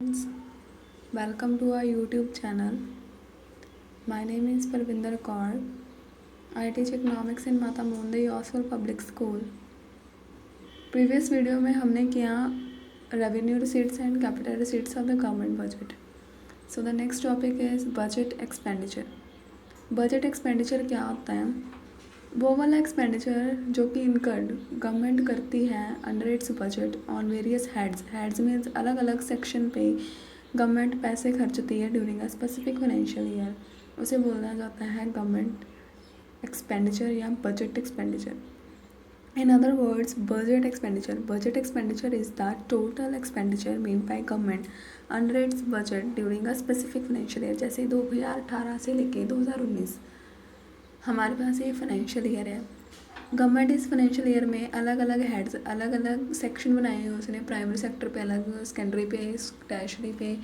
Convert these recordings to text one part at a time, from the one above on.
Friends, welcome to our YouTube channel. My name is Parvinder Kaur. I teach economics in Mata Monde Yoswal Public School. Previous video में हमने किया revenue receipts and capital receipts of the government budget. So the next topic is budget expenditure. Budget expenditure क्या होता है? वो वाला expenditure जो कि इनकर्ड गवर्नमेंट करती है under its budget on various heads means अलग अलग सेक्शन पे गवर्नमेंट पैसे खर्चती है during a specific financial year, उसे बोला जाता है गवर्नमेंट एक्सपेंडिचर या budget expenditure. In other words, budget expenditure is the total expenditure made by government under its budget during a specific financial year. जैसे 2018 से लेके 2019 हमारे पास ये फाइनेंशियल ईयर है. गवर्नमेंट इस फाइनेंशियल ईयर में अलग अलग हेड्स, अलग अलग सेक्शन बनाए हैं उसने. प्राइमरी सेक्टर पे अलग, सेकेंडरी पे, टर्शरी पे,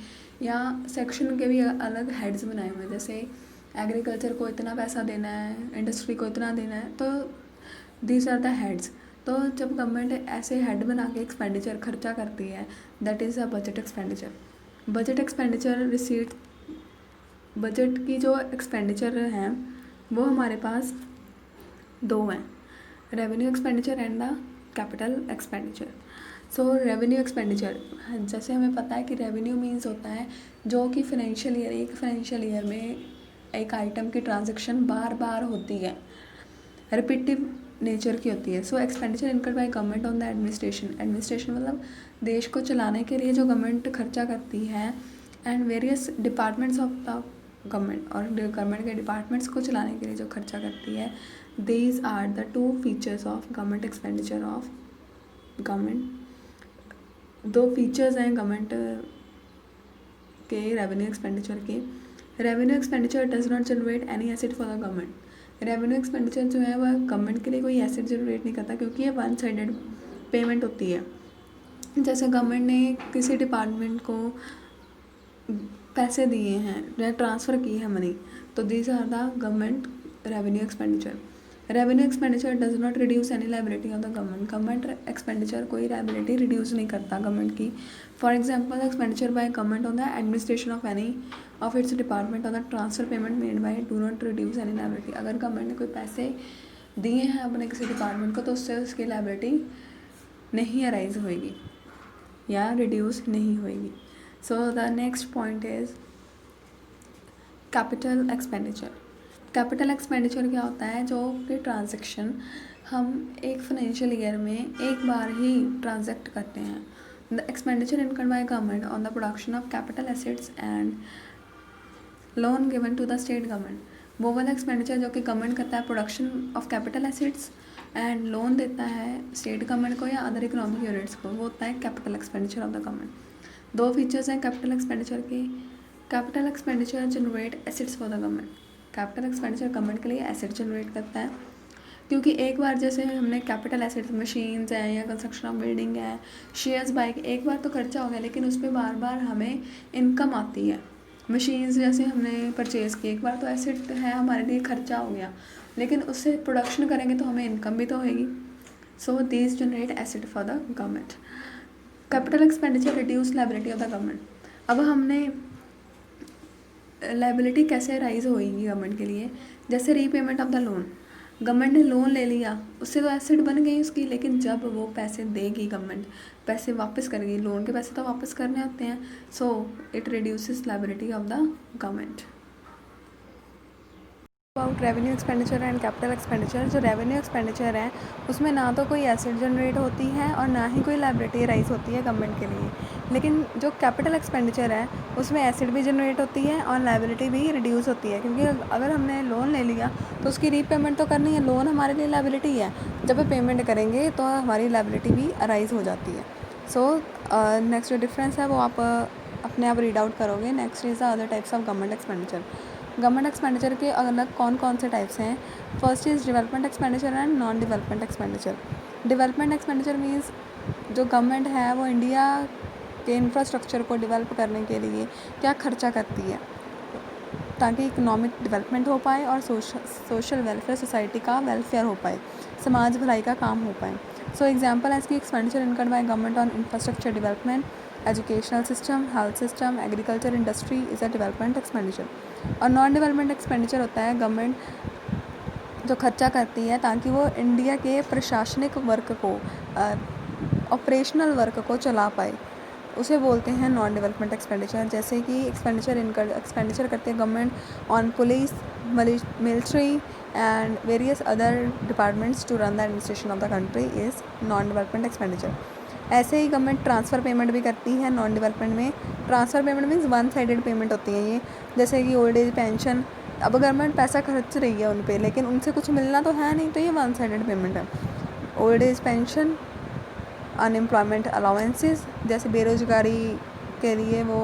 या सेक्शन के भी अलग हेड्स बनाए हुए हैं. जैसे एग्रीकल्चर को इतना पैसा देना है, इंडस्ट्री को इतना देना है, तो दीज आर द हेड्स. तो जब गवर्नमेंट ऐसे हेड बना के एक्सपेंडिचर खर्चा करती है, that is a budget expenditure. Budget expenditure receipt, budget की जो एक्सपेंडिचर हैं वो हमारे पास दो हैं, revenue expenditure and the capital expenditure. So revenue expenditure, जैसे हमें पता है कि रेवेन्यू मीन्स होता है जो कि एक फाइनेंशियल ईयर में एक आइटम की ट्रांजैक्शन बार बार होती है, रिपीटिव नेचर की होती है. सो expenditure incurred by government on the administration मतलब देश को चलाने के लिए जो गवर्नमेंट खर्चा करती है, and various departments of the government, और गवर्नमेंट के डिपार्टमेंट्स को चलाने के लिए जो खर्चा करती है. These are the two features of government expenditure of government. दो फीचर्स हैं गवर्नमेंट के रेवेन्यू एक्सपेंडिचर के. Revenue expenditure does not generate any asset for the government. Revenue expenditure जो है वह गवर्नमेंट के लिए कोई एसेट जनरेट नहीं करता, क्योंकि ये वन साइडेड पेमेंट होती है. जैसे गवर्नमेंट ने किसी डिपार्टमेंट को पैसे दिए हैं या ट्रांसफ़र की है मनी, तो these are the government revenue expenditure. Revenue expenditure does not reduce any liability of the government. Government expenditure कोई लाइबिलिटी रिड्यूस नहीं करता गवर्नमेंट की. For example, expenditure by government on the administration of any of its department on the transfer payment made by do not reduce any liability. अगर government ने कोई पैसे दिए हैं अपने किसी डिपार्टमेंट को, तो उससे उसकी लाइबिलिटी नहीं अराइज होएगी या रिड्यूस नहीं होएगी. So the next point is capital expenditure. Capital expenditure क्या होता है? जो कि ट्रांजेक्शन हम एक फाइनेंशियल ईयर में एक बार ही ट्रांजेक्ट करते हैं. The expenditure incurred by government on the production of capital assets and loan given to the state government. वो वाला एक्सपेंडिचर जो कि गवर्नमेंट करता है production of capital assets and loan देता है स्टेट गवर्नमेंट को या अदर इकोनॉमिक यूनिट्स को, वो होता है capital expenditure of the government. दो फीचर्स हैं कैपिटल एक्सपेंडिचर के. Capital expenditure generate assets for the government. Capital expenditure government के लिए एसेट जनरेट करता है, क्योंकि एक बार जैसे हमने कैपिटल एसेट्स, मशीन्स हैं या कंस्ट्रक्शन ऑफ बिल्डिंग है, शेयर्स बाइक, एक बार तो खर्चा हो गया, लेकिन उस पर बार बार हमें इनकम आती है. मशीन्स जैसे हमने परचेज़ की, एक बार तो एसेट है हमारे लिए, खर्चा हो गया, लेकिन उससे प्रोडक्शन करेंगे तो हमें इनकम भी तो होगी. So these generate asset for the government. Capital expenditure reduce liability of the government. अब हमने लाइबिलिटी कैसे राइज होएगी गवर्नमेंट के लिए? जैसे repayment of the loan. Government ने लोन ले लिया, उससे तो एसेट बन गई उसकी, लेकिन जब वो पैसे देगी गवर्नमेंट, पैसे वापस करेगी, लोन के पैसे तो वापस करने होते हैं. So it reduces liability of the government. About revenue expenditure and capital expenditure. जो रेवेन्यू एक्सपेंडिचर है उसमें ना तो कोई एसेट जनरेट होती है और ना ही कोई लाइबिलिटी राइज होती है गवर्नमेंट के लिए. लेकिन जो कैपिटल एक्सपेंडिचर है उसमें एसेट भी जनरेट होती है और लाइबिलिटी भी रिड्यूस होती है, क्योंकि अगर हमने लोन ले लिया तो उसकी रीपेमेंट तो करनी है. लोन हमारे लिए लाइबिलिटी है, जब पेमेंट करेंगे तो हमारी लाइबिलिटी भी अराइज हो जाती है. सो नेक्स्ट जो डिफरेंस है वो आप अपने आप रीड आउट करोगे. Next is the other types of government expenditure. Government expenditure के अलग कौन कौन से टाइप्स हैं? First is development expenditure and non development expenditure. Development expenditure means जो गवर्नमेंट है वो इंडिया के इंफ्रास्ट्रक्चर को डेवलप करने के लिए क्या खर्चा करती है, ताकि इकोनॉमिक डेवलपमेंट हो पाए और सोशल वेलफेयर, सोसाइटी का वेलफेयर हो पाए, समाज भलाई का काम हो पाए. सो एग्जाम्पल है इसकी expenditure incurred by government on infrastructure development educational system, health system, agriculture, industry is a development expenditure. और नॉन डेवलपमेंट एक्सपेंडिचर होता है गवर्नमेंट जो खर्चा करती है ताकि वो इंडिया के प्रशासनिक वर्क को, ऑपरेशनल वर्क को चला पाए, उसे बोलते हैं नॉन डेवलपमेंट एक्सपेंडिचर। जैसे कि एक्सपेंडिचर करती है government on police, military and various other departments to run the administration of the country is non development expenditure. ऐसे ही गवर्नमेंट ट्रांसफ़र पेमेंट भी करती है नॉन डेवलपमेंट में। Transfer payment means one sided payment होती है ये, जैसे कि ओल्ड एज पेंशन। अब गवर्नमेंट पैसा खर्च रही है उन पे, लेकिन उनसे कुछ मिलना तो है नहीं, तो ये वन साइडेड पेमेंट है। Old age pension, unemployment allowances, जैसे बेरोजगारी के लिए वो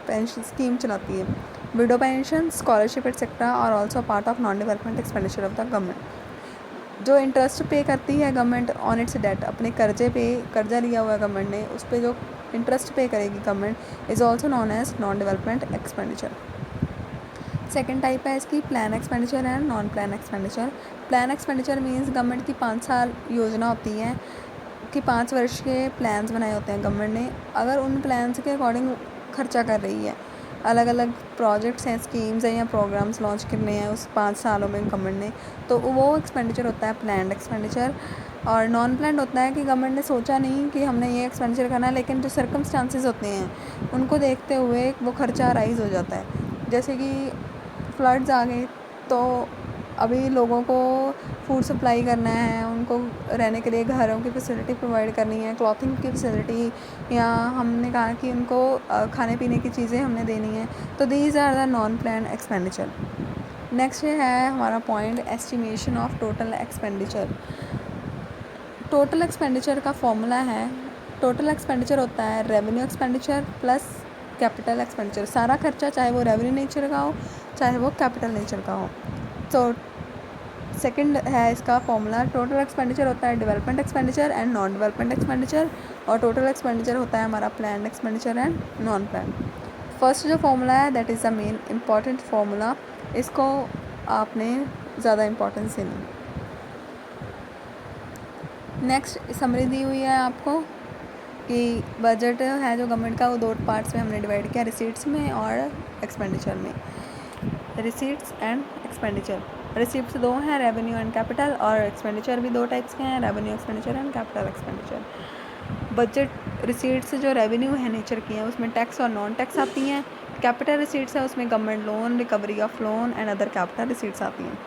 पेंशन स्कीम चलाती है। विडो पेंशन, स्कॉलरशिप एटसेट्रा और also part of non development expenditure of the government. जो इंटरेस्ट पे करती है गवर्नमेंट ऑन इट्स डेट, अपने कर्जा लिया हुआ है गवर्नमेंट ने, उस पर जो इंटरेस्ट पे करेगी government is also non as non development expenditure. Second type है इसकी plan expenditure and non plan expenditure. Plan expenditure means government की 5 साल योजना होती है कि 5 वर्ष के प्लान्स बनाए होते हैं गवर्नमेंट ने। अगर उन प्लान्स के अकॉर्डिंग खर्चा कर रही है, अलग अलग प्रोजेक्ट्स हैं, स्कीम्स हैं या प्रोग्राम्स लॉन्च करने हैं उस 5 सालों में गवर्नमेंट ने, तो वो एक्सपेंडिचर होता है प्लान्ड एक्सपेंडिचर। और नॉन प्लान्ड होता है कि गवर्नमेंट ने सोचा नहीं कि हमने ये एक्सपेंडिचर करना है, लेकिन जो सर्कमस्टांसेस होते हैं उनको देखते हुए वो खर्चा राइज हो जाता है। जैसे कि फ्लड्स आ गए, तो अभी लोगों को फूड सप्लाई करना है, उनको रहने के लिए घरों की फैसिलिटी प्रोवाइड करनी है, क्लॉथिंग की फैसिलिटी, या हमने कहा कि उनको खाने पीने की चीज़ें हमने देनी है, तो these are the non plan expenditure. Next है हमारा point estimation of total expenditure. Total expenditure का फॉर्मूला है, टोटल एक्सपेंडिचर होता है revenue expenditure plus capital expenditure. सारा खर्चा, चाहे वो रेवेन्यू नेचर का हो चाहे वो कैपिटल नेचर का हो। तो सेकंड है इसका फॉर्मूला, टोटल एक्सपेंडिचर होता है development expenditure and non development expenditure, और टोटल एक्सपेंडिचर होता है हमारा plan expenditure and non plan. First जो फॉर्मूला है that is the main important formula, इसको आपने ज़्यादा इम्पोर्टेंस देनी। नेक्स्ट समरी दी हुई है आपको कि बजट है जो गवर्नमेंट का, वो 2 पार्ट्स में हमने डिवाइड किया, रिसीट्स में और एक्सपेंडिचर में। रिसीट्स एंड एक्सपेंडिचर, रिसीट्स 2 हैं, रेवेन्यू एंड कैपिटल, और एक्सपेंडिचर भी 2 टाइप्स के हैं, revenue expenditure and capital expenditure. Budget receipts जो रेवेन्यू है नेचर की हैं, उसमें टैक्स और नॉन टैक्स आती हैं। कैपिटल रिसीट्स है, उसमें government loan, recovery of loan and other capital receipts आती हैं।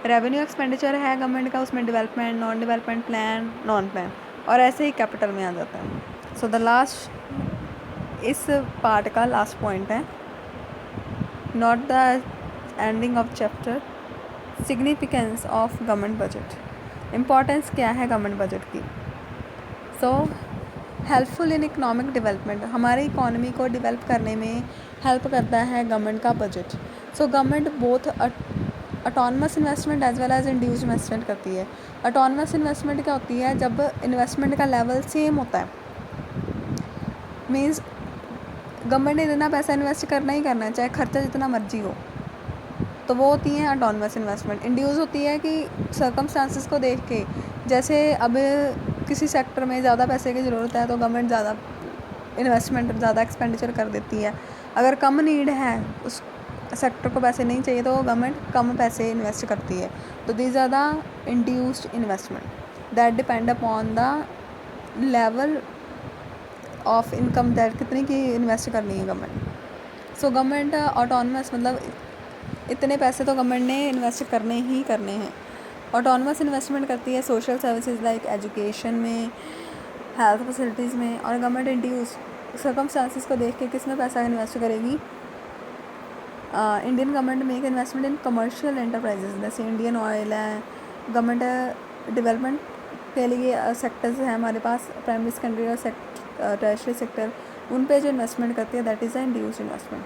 रेवेन्यू एक्सपेंडिचर है गवर्नमेंट का, उसमें development, non development, plan, non plan, और ऐसे ही कैपिटल में आ जाता है। सो द लास्ट, इस पार्ट का लास्ट पॉइंट है, not the ending of chapter, significance of government budget. Importance क्या है गवर्नमेंट बजट की? So helpful in economic development, हमारी इकोनॉमी को डेवलप करने में हेल्प करता है गवर्नमेंट का budget. So government both autonomous investment as well as induced investment करती है। ऑटोनमस इन्वेस्टमेंट क्या होती है? जब इन्वेस्टमेंट का लेवल सेम होता है, मीन्स गवर्नमेंट ने इतना पैसा इन्वेस्ट करना ही करना है, चाहे खर्चा जितना मर्जी हो, तो वो होती है ऑटोनमस इन्वेस्टमेंट। इंड्यूस होती है कि सर्कमस्टांसेस को देख के, जैसे अब किसी सेक्टर में ज़्यादा पैसे की ज़रूरत है तो गवर्नमेंट ज़्यादा इन्वेस्टमेंट, ज़्यादा एक्सपेंडिचर कर देती है। अगर कम नीड है, उस सेक्टर को पैसे नहीं चाहिए, तो गवर्नमेंट कम पैसे इन्वेस्ट करती है। तो these are the induced investment that depend upon the level of income, that कितनी की इन्वेस्ट करनी है गवर्नमेंट। सो गवर्नमेंट ऑटोनमस, मतलब इतने पैसे तो गवर्नमेंट ने इन्वेस्ट करने ही करने हैं। ऑटोनमस इन्वेस्टमेंट करती है सोशल सर्विसेज लाइक एजुकेशन में, हेल्थ फैसिलिटीज़ में, और गवर्नमेंट इंड्यूस सर्कमस्टांसेस को देख के किस में पैसा इन्वेस्ट करेगी। Indian government make investment in commercial enterprises, जैसे इंडियन ऑयल है। गवर्नमेंट डेवलपमेंट के लिए सेक्टर्स हैं हमारे पास, प्राइमरी सेकेंडरी और टर्शियरी सेक्टर, उन पे जो इन्वेस्टमेंट करती है that is the induced investment.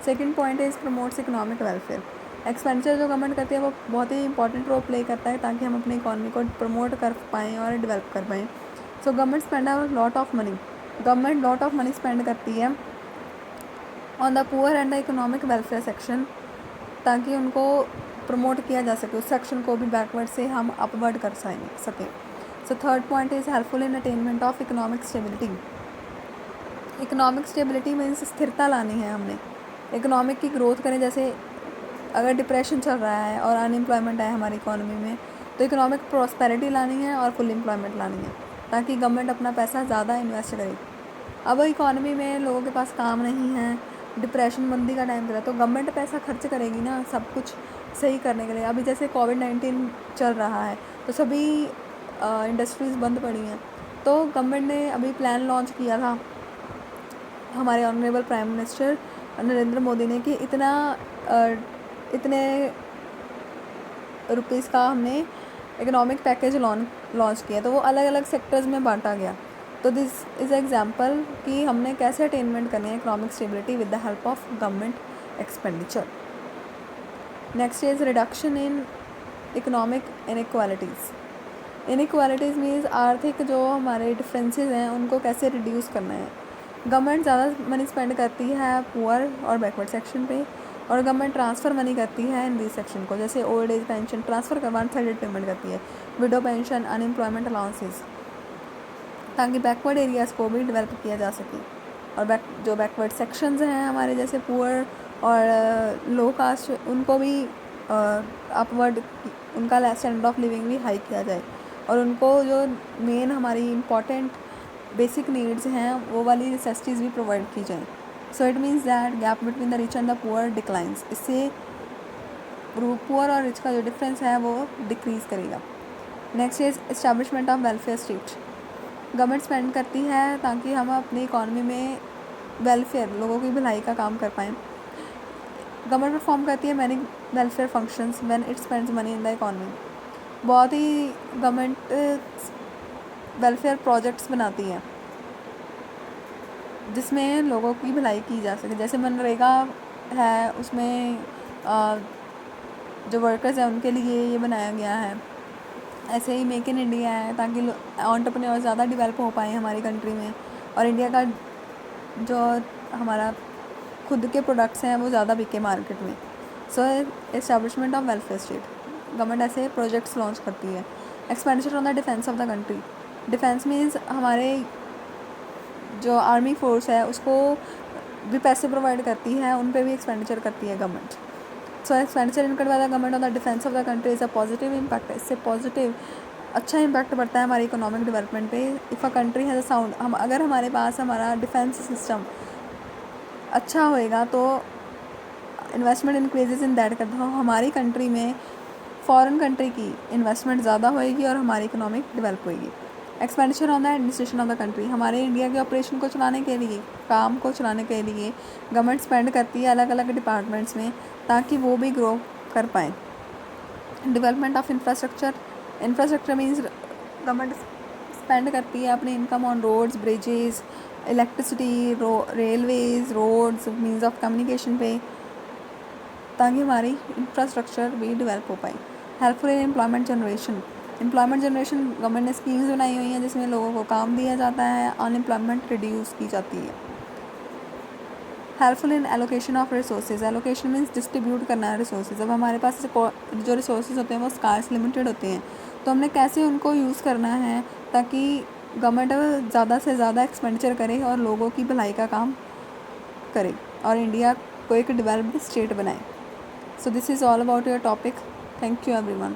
Second point is promotes economic welfare. Expenditure जो गवर्नमेंट करती है वो बहुत ही इंपॉर्टेंट रोल प्ले करता है ताकि हम अपनी इकॉनमी को प्रमोट कर पाएँ और डेवलप कर पाएँ। So government spend a lot of money, government lot of money spend करती है on the poor and the economic welfare section, ताकि उनको प्रमोट किया जा सके, उस सेक्शन को भी बैकवर्ड से हम अपवर्ड कर सकें। So third point is helpful in attainment of economic stability. Economic stability means स्थिरता लानी है हमने, इकोनॉमिक की ग्रोथ करें। जैसे अगर डिप्रेशन चल रहा है और अनएम्प्लॉयमेंट है हमारी इकोनॉमी में, तो इकोनॉमिक प्रॉस्पेरिटी लानी है और फुल एम्प्लॉयमेंट लानी है, ताकि गवर्नमेंट अपना पैसा ज़्यादा इन्वेस्ट करे। अब इकोनॉमी में लोगों के पास काम नहीं है, डिप्रेशन मंदी का टाइम चल रहा है, तो गवर्नमेंट पैसा खर्च करेगी ना सब कुछ सही करने के लिए। अभी जैसे कोविड-19 चल रहा है, तो सभी इंडस्ट्रीज़ बंद पड़ी हैं, तो गवर्नमेंट ने अभी प्लान लॉन्च किया था हमारे honourable prime minister Narendra Modi ने कि इतने रुपीज़ का हमने इकोनॉमिक पैकेज लॉन्च किया, तो वो अलग अलग सेक्टर्स में बांटा गया। तो दिस इज़ एग्जांपल कि हमने कैसे अटेनमेंट करनी है economic stability with the help of government expenditure. Next is reduction in economic inequalities. Inequalities means आर्थिक जो हमारे डिफरेंसेस हैं उनको कैसे रिड्यूस करना है। गवर्नमेंट ज़्यादा मनी स्पेंड करती है पुअर और बैकवर्ड सेक्शन पे, और गवर्नमेंट ट्रांसफ़र मनी करती है इन दिस सेक्शन को। जैसे ओल्ड एज पेंशन ट्रांसफ़र कर 1/3 पेमेंट करती है, विडो पेंशन, अनएम्प्लॉयमेंट अलाउंसेस, ताकि बैकवर्ड एरियाज़ को भी डेवलप किया जा सके। और जो बैकवर्ड सेक्शंस हैं हमारे, जैसे पुअर और लो कास्ट, उनको भी अपवर्ड उनका स्टैंडर्ड ऑफ लिविंग भी हाई किया जाए, और उनको जो मेन हमारी इम्पॉर्टेंट बेसिक नीड्स हैं वो वाली नेसेसिटीज़ भी प्रोवाइड की जाए। So it means that gap between the rich and the poor declines. इससे पुअर और रिच का जो डिफरेंस है वो डिक्रीज़ करेगा। Next is establishment of welfare state. Government spend करती है ताकि हम अपनी इकॉनमी में वेलफेयर, लोगों की भलाई का काम कर पाएँ। गवर्नमेंट परफॉर्म करती है many welfare functions when it spends money in the economy. बहुत ही गवर्नमेंट वेलफेयर प्रोजेक्ट्स बनाती है जिसमें लोगों की भलाई की जा सके। जैसे मनरेगा है, उसमें जो वर्कर्स हैं उनके लिए ये बनाया गया है। ऐसे ही मेक इन इंडिया है, ताकि एंटरप्रेन्योर ज़्यादा डेवलप हो पाए हमारी कंट्री में, और इंडिया का जो हमारा खुद के प्रोडक्ट्स हैं वो ज़्यादा बिके मार्केट में। So establishment of welfare state, government ऐसे प्रोजेक्ट्स लॉन्च करती है। Expenditure on the defence of the country. Defence means हमारे जो आर्मी फोर्स है उसको भी पैसे प्रोवाइड करती है, उन पर भी एक्सपेंडिचर करती है government. So expenditure incurred by the government on the defence of the country is a positive impact. इससे पॉजिटिव अच्छा इम्पैक्ट पड़ता है हमारी इकोनॉमिक डेवलपमेंट पे। If a country has a sound, हम अगर हमारे पास हमारा डिफेंस सिस्टम अच्छा होएगा तो इन्वेस्टमेंट इंक्रीजेज इन दैट करता हो, हमारी कंट्री में फॉरेन कंट्री की इन्वेस्टमेंट ज़्यादा होएगी और हमारी इकोनॉमिक डेवलप होएगी। Expenditure on the administration of the country. हमारे इंडिया के ऑपरेशन को चलाने के लिए, काम को चलाने के लिए गवर्नमेंट स्पेंड करती है अलग अलग डिपार्टमेंट्स में, ताकि वो भी ग्रो कर पाएँ। Development of infrastructure. Infrastructure means government spend करती है अपनी income on roads, bridges, electricity, railways, roads, means of communication पे, ताकि हमारी इंफ्रास्ट्रक्चर भी डेवलप हो पाए। Helpful in employment generation. Employment generation, government ने स्कीम्स बनाई हुई हैं जिसमें लोगों को काम दिया जाता है, अनएम्प्लॉयमेंट रिड्यूस की जाती है। Helpful in allocation of resources. Allocation means distribute करना है रिसोर्सेज। अब हमारे पास जो रिसोर्सेज होते हैं वो स्कार्स लिमिटेड होते हैं, तो हमने कैसे उनको यूज़ करना है ताकि गवर्नमेंट ज़्यादा से ज़्यादा एक्सपेंडिचर करे और लोगों की भलाई का काम करे और इंडिया को एक डेवलप्ड स्टेट बनाए। So this is all about your topic. Thank you everyone.